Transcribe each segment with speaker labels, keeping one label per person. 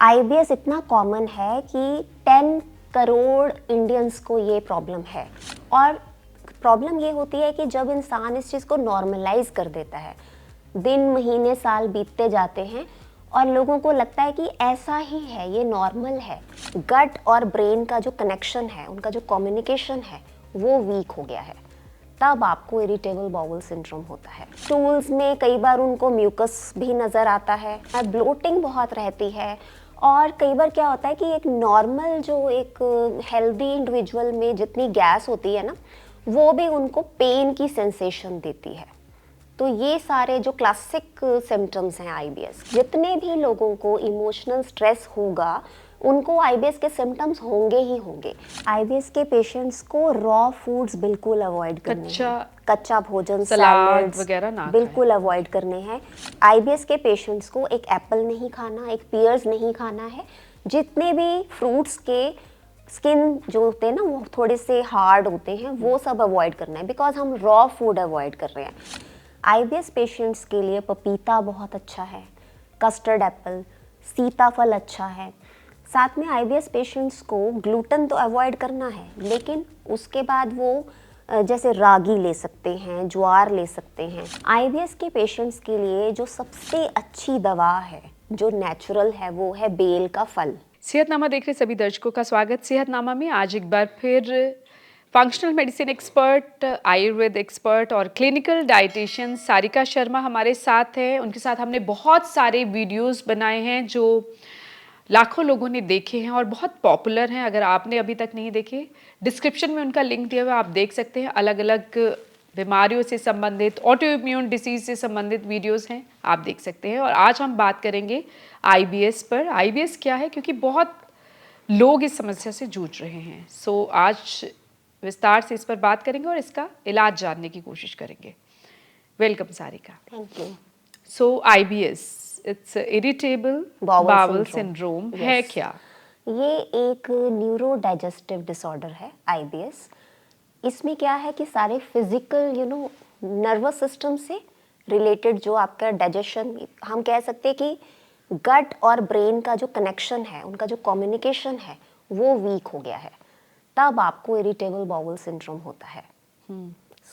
Speaker 1: IBS इतना common है कि 10 करोड़ इंडियंस को ये प्रॉब्लम है। और प्रॉब्लम ये होती है कि जब इंसान इस चीज़ को नॉर्मलाइज कर देता है, दिन महीने साल बीतते जाते हैं और लोगों को लगता है कि ऐसा ही है, ये नॉर्मल है। गट और ब्रेन का जो कनेक्शन है, उनका जो कम्युनिकेशन है, वो वीक हो गया है, तब आपको इरिटेबल बाउल सिंड्रोम होता है। स्टूल्स में कई बार उनको म्यूकस भी नज़र आता है, ब्लोटिंग बहुत रहती है, और कई बार क्या होता है कि एक नॉर्मल जो एक हेल्दी इंडिविजुअल में जितनी गैस होती है ना, वो भी उनको पेन की सेंसेशन देती है। तो ये सारे जो क्लासिक सिम्टम्स हैं आईबीएस, जितने भी लोगों को इमोशनल स्ट्रेस होगा उनको आईबीएस के सिम्टम्स होंगे ही होंगे। आईबीएस के पेशेंट्स को रॉ फूड्स बिल्कुल अवॉइड करने हैं, कच्चा भोजन, सलाद वगैरह ना बिल्कुल अवॉइड करने हैं। आईबीएस के पेशेंट्स को एक एप्पल नहीं खाना, एक पियर्स नहीं खाना है। जितने भी फ्रूट्स के स्किन जो होते हैं ना, वो थोड़े से हार्ड होते हैं, वो सब अवॉइड करना है, बिकॉज हम रॉ फूड अवॉइड कर रहे हैं। आईबीएस पेशेंट्स के लिए पपीता बहुत अच्छा है, कस्टर्ड एप्पल, सीताफल अच्छा है। साथ में आईबीएस पेशेंट्स को ग्लूटेन तो अवॉइड करना है, लेकिन उसके बाद वो जैसे रागी ले सकते हैं, ज्वार ले सकते हैं। आईबीएस के पेशेंट्स के लिए जो सबसे अच्छी दवा है, जो नेचुरल है, वो है बेल का फल।
Speaker 2: सेहतनामा देख रहे सभी दर्शकों का स्वागत। सेहतनामा में आज एक बार फिर functional medicine expert, Ayurveda expert और क्लिनिकल डाइटिशियन सारिका शर्मा हमारे साथ हैं। उनके साथ हमने बहुत सारे वीडियोस बनाए हैं जो लाखों लोगों ने देखे हैं और बहुत पॉपुलर हैं। अगर आपने अभी तक नहीं देखे, डिस्क्रिप्शन में उनका लिंक दिया हुआ है, आप देख सकते हैं। अलग अलग बीमारियों से संबंधित, ऑटो इम्यून डिसीज से संबंधित वीडियोस हैं, आप देख सकते हैं। और आज हम बात करेंगे आईबीएस पर। आईबीएस क्या है, क्योंकि बहुत लोग इस समस्या से जूझ रहे हैं। सो आज विस्तार से इस पर बात करेंगे और इसका इलाज जानने की कोशिश करेंगे। Welcome Sarika.
Speaker 1: Thank you.
Speaker 2: So IBS, it's irritable bowel syndrome है क्या?
Speaker 1: ये एक न्यूरो डाइजेस्टिव डिसऑर्डर है आईबीएस। इसमें क्या है कि सारे फिजिकल नर्वस सिस्टम से रिलेटेड जो आपका डाइजेशन, हम कह सकते हैं कि गट और ब्रेन का जो कनेक्शन है, उनका जो कम्युनिकेशन है, वो वीक हो गया है, तब आपको इरिटेबल बाउल सिंड्रोम होता है।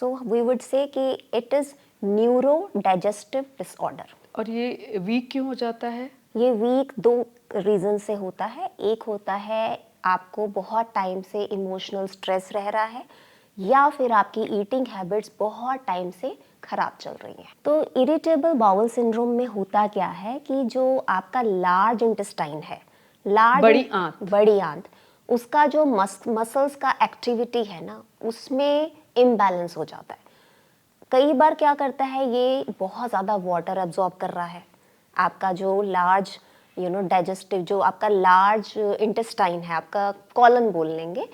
Speaker 1: सो वी वुड से कि it is neuro digestive disorder.
Speaker 2: और ये वीक क्यों हो जाता है?
Speaker 1: ये वीक दो रीज़न से होता है। एक होता है आपको बहुत टाइम से इमोशनल स्ट्रेस रह रहा है, या फिर आपकी ईटिंग हैबिट्स बहुत टाइम से खराब चल रही हैं। तो इरिटेबल बाउल सिंड्रोम में होता क्या है कि जो आपका लार्ज इंटेस्टाइन है, बड़ी आंत, उसका जो मसल्स का एक्टिविटी है ना, उसमें इम्बैलेंस हो जाता है। कई बार क्या करता है, ये बहुत ज़्यादा वाटर एब्जॉर्ब कर रहा है। आपका जो लार्ज डाइजेस्टिव, जो आपका लार्ज इंटेस्टाइन है, आपका कॉलन बोल लेंगे,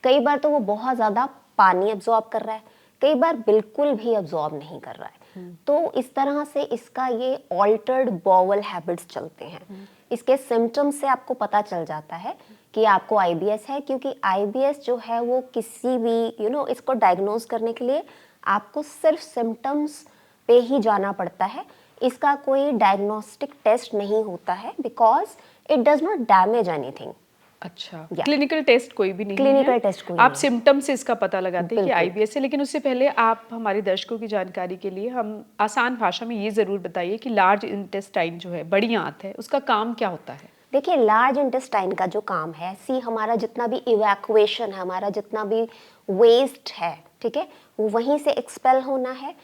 Speaker 1: कई बार तो वो बहुत ज़्यादा पानी एब्जॉर्ब कर रहा है, कई बार बिल्कुल भी एब्जॉर्ब नहीं कर रहा है। तो इस तरह से इसका ये ऑल्टर्ड बाउल हैबिट्स चलते हैं। इसके सिम्टम्स से आपको पता चल जाता है कि आपको आईबीएस है, क्योंकि आईबीएस जो है वो किसी भी इसको डायग्नोज करने के लिए आपको सिर्फ सिम्टम्स पे ही जाना पड़ता है। इसका कोई डायग्नोस्टिक टेस्ट नहीं होता है, because it does not damage anything.
Speaker 2: अच्छा, क्लिनिकल टेस्ट कोई भी नहीं है?
Speaker 1: क्लिनिकल टेस्ट कोई
Speaker 2: आप सिम्टम से इसका पता लगाते हैं कि आईबीएस है। लेकिन उससे पहले आप हमारे दर्शकों की जानकारी के लिए हम आसान भाषा में ये ज़रूर बताइए कि लार्ज इंटेस्टाइन जो है, बड़ी आंत है, उसका काम क्या होता है?
Speaker 1: देखिए, लार्ज इंटेस्टाइन का जो काम है, हमारा जितना भी इवैक्यूएशन है, हमारा जितना भी वेस्ट है, ठीक है, वो वहीं से एक्सपेल होना है।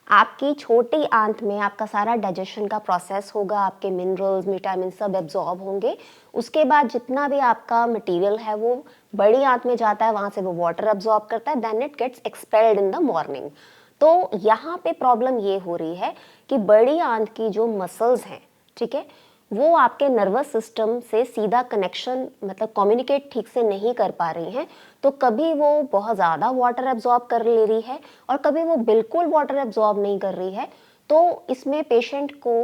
Speaker 1: आपकी छोटी आंत में आपका सारा डाइजेशन का प्रोसेस होगा, आपके मिनरल्स, विटामिन सब एब्जॉर्ब होंगे। उसके बाद जितना भी आपका मटेरियल है वो बड़ी आंत में जाता है, वहाँ से वो वाटर एब्जॉर्ब करता है, then it gets expelled in the morning. तो यहाँ पे प्रॉब्लम ये हो रही है कि बड़ी आंत की जो मसल्स हैं, ठीक है, वो आपके नर्वस सिस्टम से सीधा कनेक्शन, मतलब कम्युनिकेट ठीक से नहीं कर पा रही हैं। तो कभी वो बहुत ज़्यादा वाटर एब्जॉर्ब कर ले रही है और कभी वो बिल्कुल वाटर एब्जॉर्ब नहीं कर रही है। तो इसमें पेशेंट को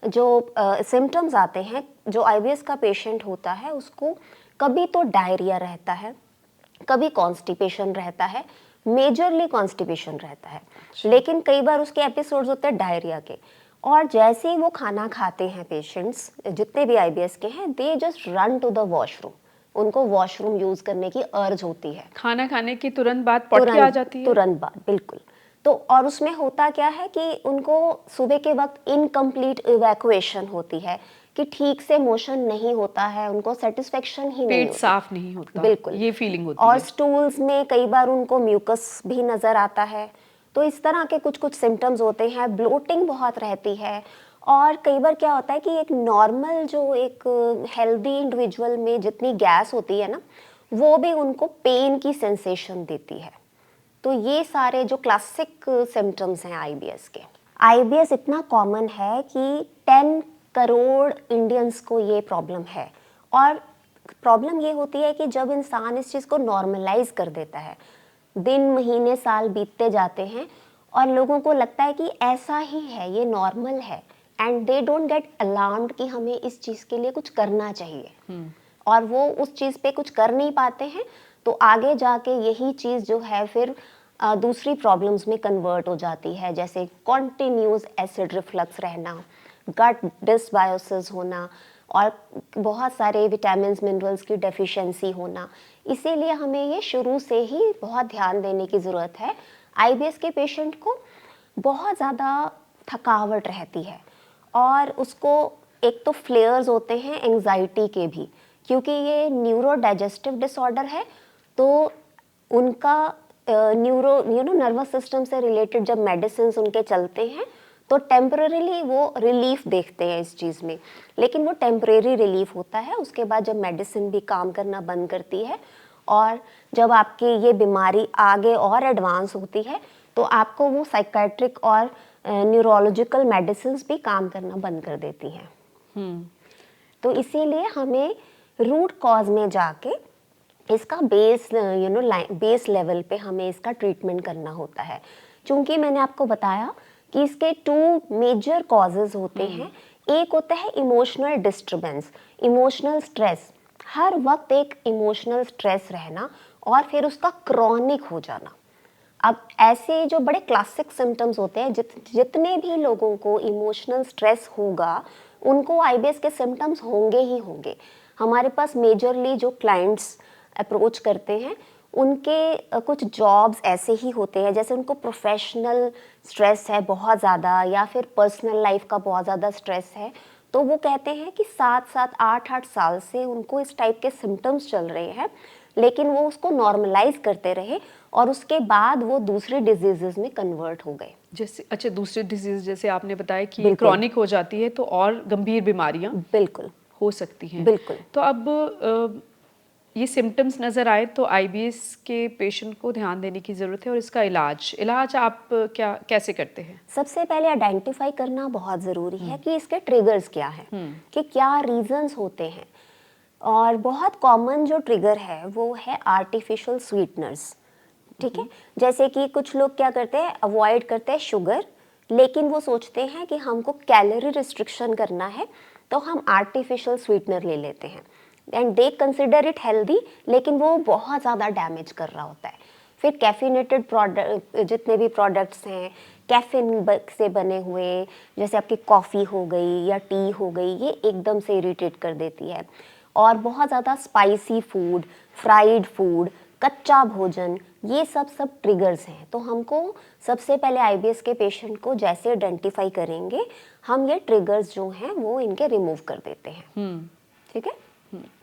Speaker 1: जो सिम्टम्स आते हैं, जो आईबीएस का पेशेंट होता है, उसको कभी तो डायरिया रहता है, कभी कॉन्स्टिपेशन रहता है, मेजरली कॉन्स्टिपेशन रहता है। लेकिन कई बार उसके एपिसोड्स होते हैं डायरिया के, और जैसे ही वो खाना खाते हैं पेशेंट्स, जितने भी आईबीएस के हैं, they just run to the washroom. उनको वॉशरूम यूज करने की अर्ज होती है
Speaker 2: खाना खाने की तुरंत बाद पॉटी आ जाती है।
Speaker 1: तुरंत बाद, बिल्कुल। तो और उसमें होता क्या है कि उनको सुबह के वक्त इनकम्प्लीट इवैक्यूएशन होती है, कि ठीक से मोशन नहीं होता है, उनको सेटिस्फेक्शन ही नहीं
Speaker 2: पेट
Speaker 1: होती।
Speaker 2: साफ नहीं होता,
Speaker 1: बिल्कुल,
Speaker 2: ये फीलिंग होती
Speaker 1: और
Speaker 2: है।
Speaker 1: स्टूल्स में कई बार उनको म्यूकस भी नजर आता है। तो इस तरह के कुछ कुछ सिम्टम्स होते हैं। ब्लोटिंग बहुत रहती है, और कई बार क्या होता है कि एक नॉर्मल जो एक हेल्दी इंडिविजुअल में जितनी गैस होती है ना, वो भी उनको पेन की सेंसेशन देती है। तो ये सारे जो क्लासिक सिम्टम्स हैं आईबीएस के। आईबीएस इतना कॉमन है कि 10 करोड़ इंडियंस को ये प्रॉब्लम है। और प्रॉब्लम ये होती है कि जब इंसान इस चीज़ को नॉर्मलाइज कर देता है, दिन महीने साल बीतते जाते हैं और लोगों को लगता है कि ऐसा ही है, ये नॉर्मल है, and they don't get alarmed कि हमें इस चीज़ के लिए कुछ करना चाहिए, और वो उस चीज़ पे कुछ कर नहीं पाते हैं, तो आगे जाके यही चीज़ जो है फिर दूसरी प्रॉब्लम्स में कन्वर्ट हो जाती है, जैसे कॉन्टिन्यूस एसिड रिफ्लक्स रहना, गट डिसबायोसिस होना, और बहुत सारे विटामिन्स मिनरल्स की डेफिशिएंसी होना। इसीलिए हमें ये शुरू से ही बहुत ध्यान देने की ज़रूरत है। आईबीएस के पेशेंट को बहुत ज़्यादा थकावट रहती है, और उसको एक तो फ्लेयर्स होते हैं एंजाइटी के भी, क्योंकि ये न्यूरो डाइजेस्टिव डिसऑर्डर है। तो उनका नर्वस सिस्टम से रिलेटेड जब मेडिसिन उनके चलते हैं, तो टेम्परेरीली वो रिलीफ देखते हैं इस चीज़ में, लेकिन वो टेम्परेरी रिलीफ होता है। उसके बाद जब मेडिसिन भी काम करना बंद करती है, और जब आपकी ये बीमारी आगे और एडवांस होती है, तो आपको वो साइकेट्रिक और न्यूरोलॉजिकल मेडिसिन भी काम करना बंद कर देती हैं। तो इसीलिए हमें रूट कॉज में जाके इसका बेस लेवल पे हमें इसका ट्रीटमेंट करना होता है। क्योंकि मैंने आपको बताया कि इसके 2 मेजर कॉजेज होते हैं। एक होता है इमोशनल डिस्टर्बेंस, इमोशनल स्ट्रेस, हर वक्त एक इमोशनल स्ट्रेस रहना, और फिर उसका क्रॉनिक हो जाना। अब ऐसे जो बड़े क्लासिक सिम्टम्स होते हैं, जितने भी लोगों को इमोशनल स्ट्रेस होगा, उनको आईबीएस के सिम्टम्स होंगे ही होंगे। हमारे पास मेजरली जो क्लाइंट्स अप्रोच करते हैं, उनके कुछ जॉब्स ऐसे ही होते हैं, जैसे उनको प्रोफेशनल स्ट्रेस है बहुत ज़्यादा, या फिर पर्सनल लाइफ का बहुत ज़्यादा स्ट्रेस है। तो वो कहते हैं कि 7-7, 8-8 साल से उनको इस टाइप के सिम्टम्स चल रहे हैं, लेकिन वो उसको नॉर्मलाइज करते रहे, और उसके बाद वो दूसरे डिजीजेस में कन्वर्ट हो गए।
Speaker 2: जैसे अच्छा, दूसरे डिजीज जैसे आपने बताया कि
Speaker 1: बिल्कुल।
Speaker 2: क्रॉनिक हो जाती है, तो और गंभीर बीमारियां
Speaker 1: बिल्कुल
Speaker 2: हो सकती हैं।
Speaker 1: बिल्कुल।
Speaker 2: तो अब ये सिम्टम्स नज़र आए तो आईबीएस के पेशेंट को ध्यान देने की ज़रूरत है, और इसका इलाज आप कैसे करते हैं?
Speaker 1: सबसे पहले आइडेंटिफाई करना बहुत ज़रूरी है कि इसके ट्रिगर्स क्या हैं, कि क्या रीजंस होते हैं। और बहुत कॉमन जो ट्रिगर है वो है आर्टिफिशियल स्वीटनर्स। ठीक है, जैसे कि कुछ लोग क्या करते हैं, अवॉइड करते हैं शुगर, लेकिन वो सोचते हैं कि हमको कैलोरी रिस्ट्रिक्शन करना है, तो हम आर्टिफिशियल स्वीटनर ले लेते हैं, and they consider it healthy, लेकिन वो बहुत ज़्यादा डैमेज कर रहा होता है। फिर कैफिनेटेड प्रोडक्ट, जितने भी प्रोडक्ट्स हैं कैफीन से बने हुए, जैसे आपकी कॉफ़ी हो गई या टी हो गई, ये एकदम से इरिटेट कर देती है। और बहुत ज़्यादा स्पाइसी फूड, फ्राइड फूड, कच्चा भोजन, ये सब ट्रिगर्स हैं। तो हमको सबसे पहले आईबीएस के पेशेंट को जैसे आइडेंटिफाई करेंगे, हम ये ट्रिगर्स जो हैं वो इनके रिमूव कर देते हैं। ठीक है।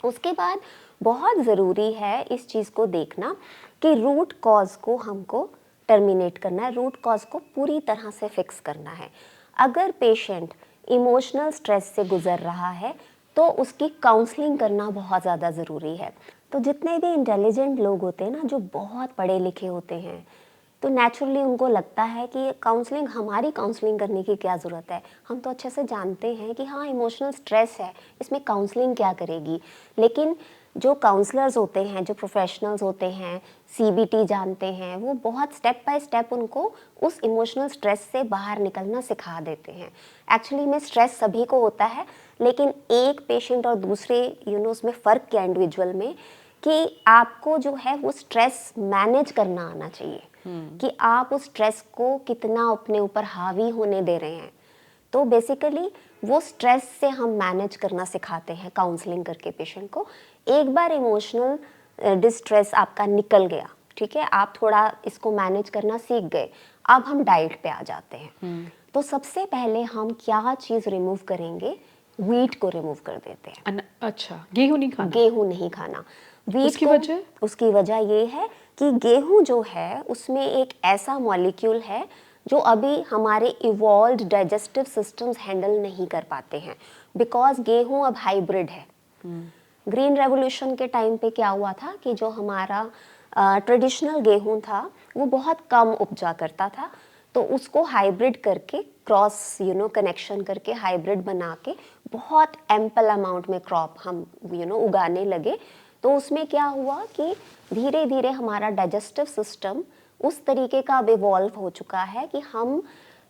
Speaker 1: उसके बाद बहुत ज़रूरी है इस चीज़ को देखना कि रूट कॉज को हमको टर्मिनेट करना है, रूट कॉज को पूरी तरह से फिक्स करना है। अगर पेशेंट इमोशनल स्ट्रेस से गुजर रहा है, तो उसकी काउंसलिंग करना बहुत ज़्यादा ज़रूरी है। तो जितने भी इंटेलिजेंट लोग होते हैं ना, जो बहुत पढ़े लिखे होते हैं, तो नेचुरली उनको लगता है कि काउंसलिंग, हमारी काउंसलिंग करने की क्या ज़रूरत है, हम तो अच्छे से जानते हैं कि हाँ इमोशनल स्ट्रेस है, इसमें काउंसलिंग क्या करेगी। लेकिन जो काउंसलर्स होते हैं, जो प्रोफेशनल्स होते हैं, सीबीटी जानते हैं, वो बहुत स्टेप बाय स्टेप उनको उस इमोशनल स्ट्रेस से बाहर निकलना सिखा देते हैं। एक्चुअली में स्ट्रेस सभी को होता है, लेकिन एक पेशेंट और दूसरे उसमें फ़र्क क्या इंडिविजुअल में, कि आपको जो है वो स्ट्रेस मैनेज करना आना चाहिए, कि आप उस स्ट्रेस को कितना अपने ऊपर हावी होने दे रहे हैं। तो बेसिकली वो स्ट्रेस से हम मैनेज करना सिखाते हैं काउंसलिंग करके पेशेंट को। एक बार इमोशनल डिस्ट्रेस आपका निकल गया, ठीक है, आप थोड़ा इसको मैनेज करना सीख गए, अब हम डाइट पे आ जाते हैं। तो सबसे पहले हम क्या चीज़ रिमूव करेंगे, वीट को रिमूव कर देते हैं।
Speaker 2: अच्छा, गेहूं नहीं खाना?
Speaker 1: गेहूं नहीं खाना। वीट
Speaker 2: उसकी
Speaker 1: को,
Speaker 2: वजह?
Speaker 1: उसकी वजह ये है कि गेहूं जो है उसमें एक ऐसा मॉलिक्यूल है जो अभी हमारे इवॉल्व्ड डाइजेस्टिव सिस्टम्स हैंडल नहीं कर पाते हैं, बिकॉज गेहूं अब हाइब्रिड है। ग्रीन रेवोल्यूशन के टाइम पे क्या हुआ था कि जो हमारा ट्रेडिशनल गेहूं था वो बहुत कम उपजा करता था, तो उसको हाइब्रिड करके क्रॉस कनेक्शन करके हाइब्रिड बना के बहुत एम्पल अमाउंट में क्रॉप हम उगाने लगे। तो उसमें क्या हुआ कि धीरे धीरे हमारा डाइजेस्टिव सिस्टम उस तरीके का अब इवॉल्व हो चुका है कि हम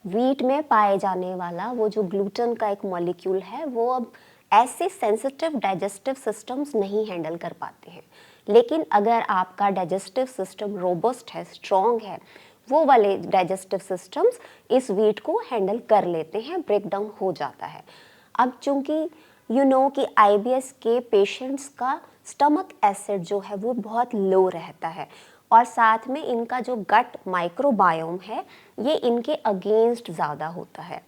Speaker 1: वीट में पाए जाने वाला वो जो ग्लूटेन का एक मॉलिक्यूल है वो अब ऐसे सेंसिटिव डाइजेस्टिव सिस्टम्स नहीं हैंडल कर पाते हैं। लेकिन अगर आपका डाइजेस्टिव सिस्टम रोबस्ट है, स्ट्रॉन्ग है, वो वाले डाइजेस्टिव सिस्टम्स इस वीट को हैंडल कर लेते हैं, ब्रेक डाउन हो जाता है। अब चूंकि कि आईबीएस के पेशेंट्स का स्टमक एसिड जो है वो बहुत लो रहता है, और साथ में इनका जो गट माइक्रोबायोम है ये इनके अगेंस्ट ज़्यादा होता है।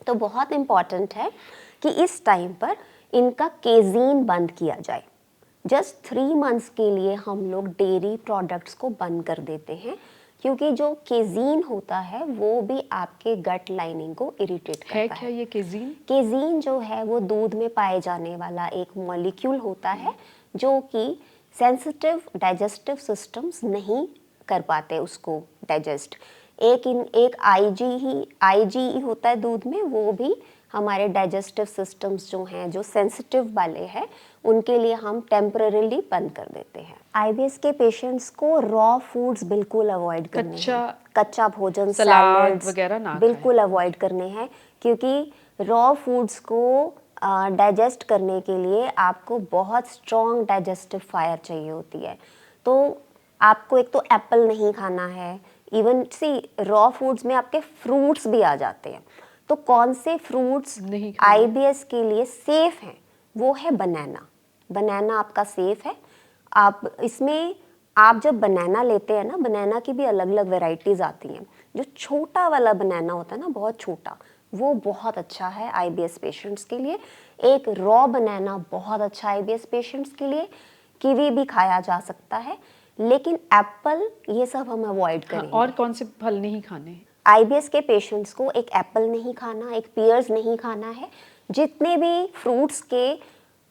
Speaker 1: तो बहुत इम्पॉर्टेंट है कि इस टाइम पर इनका केजीन बंद किया जाए। जस्ट 3 मंथ्स के लिए हम लोग डेयरी प्रोडक्ट्स को बंद कर देते हैं, क्योंकि जो केजीन होता है वो भी आपके गट लाइनिंग को इरिटेट करता है।
Speaker 2: क्या ये केजीन?
Speaker 1: केजीन जो है वो दूध में पाए जाने वाला एक मॉलिक्यूल होता है जो कि सेंसिटिव डाइजेस्टिव सिस्टम्स नहीं कर पाते उसको डाइजेस्ट। एक आईजी होता है दूध में, वो भी हमारे डाइजेस्टिव सिस्टम्स जो हैं जो सेंसिटिव वाले हैं उनके लिए हम टेम्पररीली बंद कर देते हैं। आईबीएस के पेशेंट्स को रॉ फूड्स बिल्कुल अवॉइड करने हैं, कच्चा भोजन,
Speaker 2: सलाद वगैरह ना
Speaker 1: बिल्कुल अवॉइड करने हैं, क्योंकि रॉ फूड्स को डाइजेस्ट करने के लिए आपको बहुत स्ट्रॉन्ग डाइजेस्टिव फायर चाहिए होती है। तो आपको एक तो एप्पल नहीं खाना है, इवन रॉ फूड्स में आपके फ्रूट्स भी आ जाते हैं। तो कौन से फ्रूट्स आईबीएस के लिए सेफ हैं, वो है बनाना। बनाना आपका सेफ है। आप इसमें आप जब बनाना लेते हैं ना, बनाना की भी अलग अलग वेराइटीज़ आती हैं। जो छोटा वाला बनाना होता है ना, बहुत छोटा, वो बहुत अच्छा है आईबीएस पेशेंट्स के लिए। एक रॉ बनाना बहुत अच्छा है आईबीएस पेशेंट्स के लिए। कीवी भी खाया जा सकता है, लेकिन एप्पल ये सब हम अवॉइड करेंगे।
Speaker 2: और कौन से फल नहीं खाने?
Speaker 1: आईबीएस के पेशेंट्स को एक एप्पल नहीं खाना, एक पियर्स नहीं खाना है। जितने भी फ्रूट्स के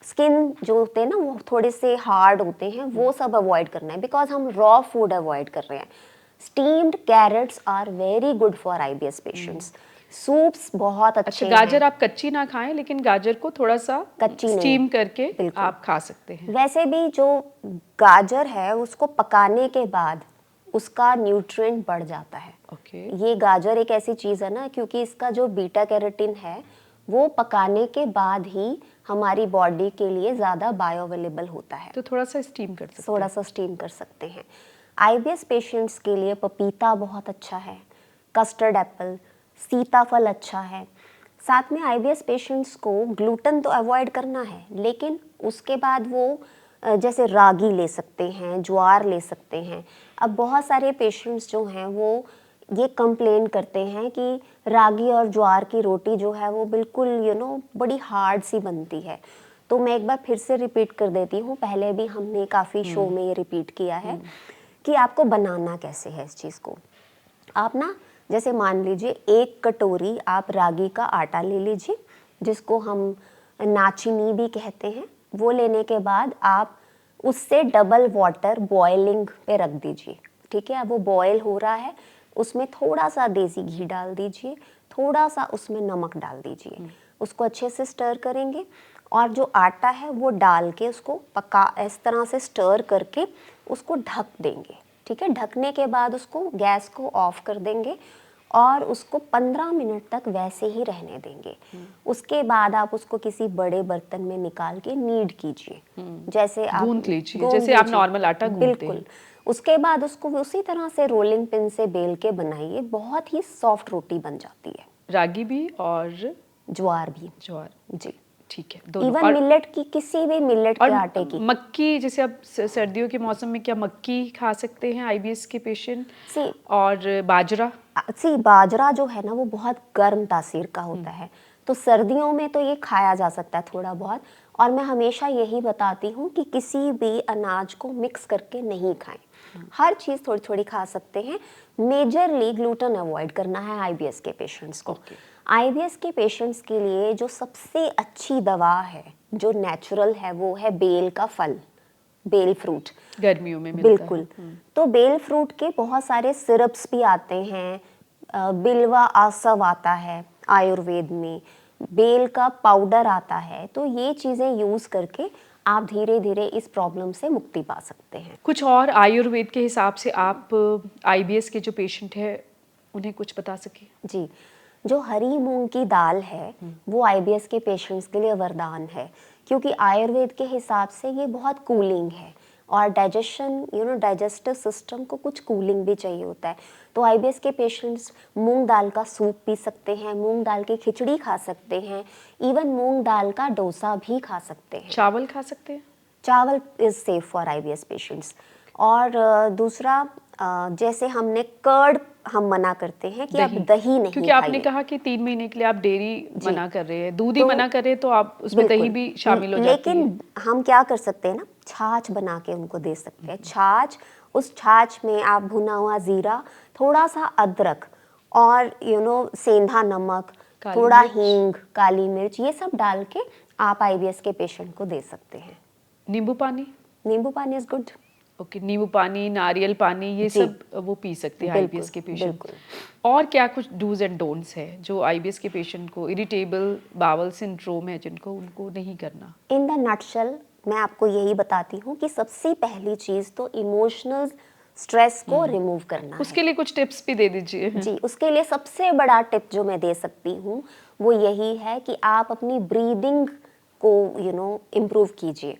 Speaker 1: स्किन जो होते हैं ना वो थोड़े से हार्ड होते हैं, वो सब अवॉइड करना है, बिकॉज हम रॉ फूड अवॉइड कर रहे हैं। Steamed carrots are very good for IBS patients. Soups बहुत अच्छे
Speaker 2: अच्छा, गाजर आप कच्ची ना खाएं, लेकिन गाजर को थोड़ा सा
Speaker 1: कच्ची
Speaker 2: स्टीम करके आप खा सकते हैं।
Speaker 1: वैसे भी जो गाजर है उसको पकाने के बाद उसका न्यूट्रिएंट बढ़ जाता है। ये गाजर एक ऐसी चीज़ है ना, क्योंकि इसका जो बीटा कैरोटीन है वो पकाने के बाद ही हमारी बॉडी के लिए ज़्यादा बायोअवेलेबल होता है।
Speaker 2: तो थोड़ा सा स्टीम कर सकते हैं।
Speaker 1: थोड़ा सा स्टीम कर सकते हैं। आईबीएस पेशेंट्स के लिए पपीता बहुत अच्छा है, कस्टर्ड एप्पल, सीताफल अच्छा है। साथ में आईबीएस पेशेंट्स को ग्लूटेन तो अवॉइड करना है, लेकिन उसके बाद वो जैसे रागी ले सकते हैं, ज्वार ले सकते हैं। अब बहुत सारे पेशेंट्स जो हैं वो ये कंप्लेन करते हैं कि रागी और ज्वार की रोटी जो है वो बिल्कुल बड़ी हार्ड सी बनती है। तो मैं एक बार फिर से रिपीट कर देती हूँ, पहले भी हमने काफ़ी शो में ये रिपीट किया है कि आपको बनाना कैसे है इस चीज़ को। आप ना जैसे मान लीजिए 1 कटोरी आप रागी का आटा ले लीजिए, जिसको हम नाचनी भी कहते हैं। वो लेने के बाद आप उससे डबल वाटर बॉइलिंग पे रख दीजिए, ठीक है। अब वो बॉयल हो रहा है, उसमें थोड़ा सा देसी घी डाल दीजिए, थोड़ा सा उसमें नमक डाल दीजिए, उसको अच्छे से स्टर करेंगे, और जो आटा है वो डाल के उसको पका, इस तरह से स्टर करके उसको ढक देंगे, ठीक है। ढकने के बाद उसको गैस को ऑफ कर देंगे और उसको 15 मिनट तक वैसे ही रहने देंगे। उसके बाद आप उसको किसी बड़े बर्तन में निकाल के नीड कीजिए, जैसे आप
Speaker 2: गूंथ लीजिए, जैसे आप नॉर्मल आटा गूंथते हैं।
Speaker 1: बिल्कुल। उसके बाद उसको उसी तरह से रोलिंग पिन से बेल के बनाइए, बहुत ही सॉफ्ट रोटी बन जाती है।
Speaker 2: रागी भी और
Speaker 1: ज्वार भी।
Speaker 2: ज्वार,
Speaker 1: जी,
Speaker 2: ठीक है, दोनों।
Speaker 1: इवन
Speaker 2: और
Speaker 1: मिलेट की, किसी भी मिलेट
Speaker 2: और
Speaker 1: के आटे की।
Speaker 2: मक्की, जैसे अब सर्दियों के मौसम में क्या मक्की खा सकते हैं आईबीएस के पेशेंट?
Speaker 1: सी
Speaker 2: और बाजरा?
Speaker 1: बाजरा जो है ना वो बहुत गर्म तासीर का होता है, तो सर्दियों में तो ये खाया जा सकता है थोड़ा बहुत। और मैं हमेशा यही बताती हूँ कि किसी भी अनाज को मिक्स करके नहीं खाएं, हर चीज़ थोड़ी थोड़ी खा सकते हैं। मेजरली ग्लूटेन अवॉइड करना है आईबीएस के पेशेंट्स को। आईबीएस के पेशेंट्स के लिए जो सबसे अच्छी दवा है, जो नेचुरल है, वो है बेल का फल, बेल फ्रूट।
Speaker 2: गर्मियों में मिलता
Speaker 1: बिल्कुल। तो बेल फ्रूट के बहुत सारे सिरप्स भी आते हैं, बिल्वा आसव आता है आयुर्वेद में, बेल का पाउडर आता है। तो ये चीज़ें यूज़ करके आप धीरे धीरे इस प्रॉब्लम से मुक्ति पा सकते हैं।
Speaker 2: कुछ और आयुर्वेद के हिसाब से आप आईबीएस के जो पेशेंट है उन्हें कुछ बता सके?
Speaker 1: जी, जो हरी मूंग की दाल है वो आईबीएस के पेशेंट्स के लिए वरदान है, क्योंकि आयुर्वेद के हिसाब से ये बहुत कूलिंग है और डाइजेशन डाइजेस्टिव सिस्टम को कुछ कूलिंग भी चाहिए होता है। तो आईबीएस के पेशेंट्स मूंग दाल का सूप पी सकते हैं, मूंग दाल की खिचड़ी खा सकते हैं, इवन मूंग दाल का डोसा भी खा सकते हैं।
Speaker 2: चावल खा सकते हैं?
Speaker 1: चावल is safe for IBS patients. और दूसरा, जैसे हमने कर्ड हम मना करते हैं कि आप दही नहीं
Speaker 2: क्योंकि आपने
Speaker 1: खाइए।
Speaker 2: कहा कि 3 महीने के लिए आप डेयरी मना कर रहे हैं, दूध ही
Speaker 1: तो
Speaker 2: मना कर रहे हैं, तो आप उसमें दही भी शामिल हो जाती है।
Speaker 1: लेकिन हम क्या कर सकते हैं ना, छाछ बना के उनको दे सकते हैं। छाछ, उस छाछ में आप भुना हुआ जीरा, थोड़ा सा अदरक और सेंधा नमक,
Speaker 2: काली
Speaker 1: थोड़ा
Speaker 2: मिर्च।
Speaker 1: हींग, काली मिर्च, ये सब डाल के आप आईबीएस के पेशेंट को दे सकते हैं।
Speaker 2: नींबू पानी?
Speaker 1: नींबू पानी इज गुड।
Speaker 2: ओके, नींबू पानी, नारियल पानी, ये
Speaker 1: जी,
Speaker 2: सब वो पी सकते हैं
Speaker 1: बिल्कुल,
Speaker 2: आईबीएस के पेशेंट।
Speaker 1: बिल्कुल।
Speaker 2: और क्या कुछ डूज एंड डोंट्स है जो आईबीएस के पेशेंट को, इरिटेबल बावल सिंड्रोम है जिनको, उनको नहीं करना?
Speaker 1: इन द नटशेल मैं आपको यही बताती हूँ कि सबसे पहली चीज़ तो इमोशनल स्ट्रेस को रिमूव करना है।
Speaker 2: उसके लिए कुछ टिप्स भी दे दीजिए।
Speaker 1: जी, उसके लिए सबसे बड़ा टिप जो मैं दे सकती हूँ वो यही है कि आप अपनी ब्रीदिंग को इम्प्रूव कीजिए।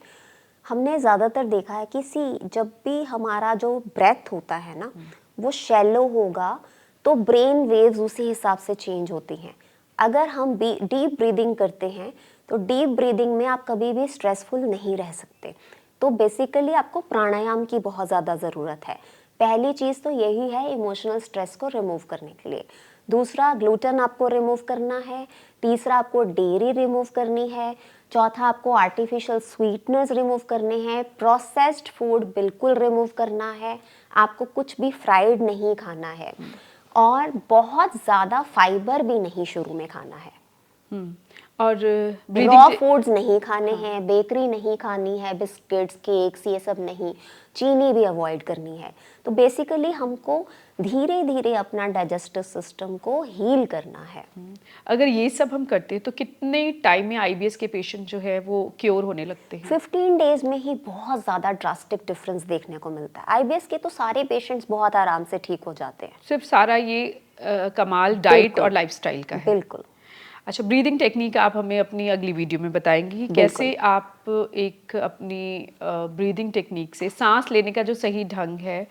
Speaker 1: हमने ज़्यादातर देखा है कि जब भी हमारा जो ब्रेथ होता है ना वो शैलो होगा तो ब्रेन वेव्स उसी हिसाब से चेंज होती हैं। अगर हम डीप ब्रीदिंग करते हैं तो डीप ब्रीदिंग में आप कभी भी स्ट्रेसफुल नहीं रह सकते। तो बेसिकली आपको प्राणायाम की बहुत ज़्यादा ज़रूरत है। पहली चीज़ तो यही है इमोशनल स्ट्रेस को रिमूव करने के लिए। दूसरा, ग्लूटेन आपको रिमूव करना है। तीसरा, आपको डेयरी रिमूव करनी है। चौथा, आपको आर्टिफिशियल स्वीटनर्स रिमूव करने हैं। प्रोसेस्ड फूड बिल्कुल रिमूव करना है। आपको कुछ भी फ्राइड नहीं खाना है और बहुत ज़्यादा फाइबर भी नहीं शुरू में खाना है।
Speaker 2: और
Speaker 1: रॉ फूड्स नहीं खाने हैं, बेकरी नहीं खानी है, बिस्किट्स, केक्स, ये सब नहीं, चीनी भी अवॉइड करनी है। तो बेसिकली हमको धीरे धीरे अपना डाइजेस्टिव सिस्टम को हील करना है।
Speaker 2: अगर ये सब हम करते हैं तो कितने टाइम में आईबीएस के पेशेंट जो है वो क्योर होने लगते हैं?
Speaker 1: 15 डेज में ही बहुत ज़्यादा ड्रास्टिक डिफरेंस देखने को मिलता है। आईबीएस के तो सारे पेशेंट्स बहुत आराम से ठीक हो जाते हैं।
Speaker 2: सिर्फ सारा ये कमाल डाइट और लाइफस्टाइल का है।
Speaker 1: बिल्कुल।
Speaker 2: अच्छा, ब्रीदिंग टेक्निक आप हमें अपनी अगली वीडियो में बताएंगी कि कैसे आप एक अपनी ब्रीदिंग टेक्निक से सांस लेने का जो सही ढंग है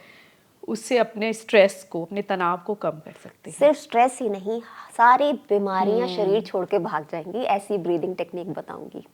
Speaker 2: उससे अपने स्ट्रेस को, अपने तनाव को कम कर सकते हैं।
Speaker 1: सिर्फ स्ट्रेस ही नहीं, सारी बीमारियां शरीर छोड़ के भाग जाएंगी, ऐसी ब्रीदिंग टेक्निक बताऊंगी।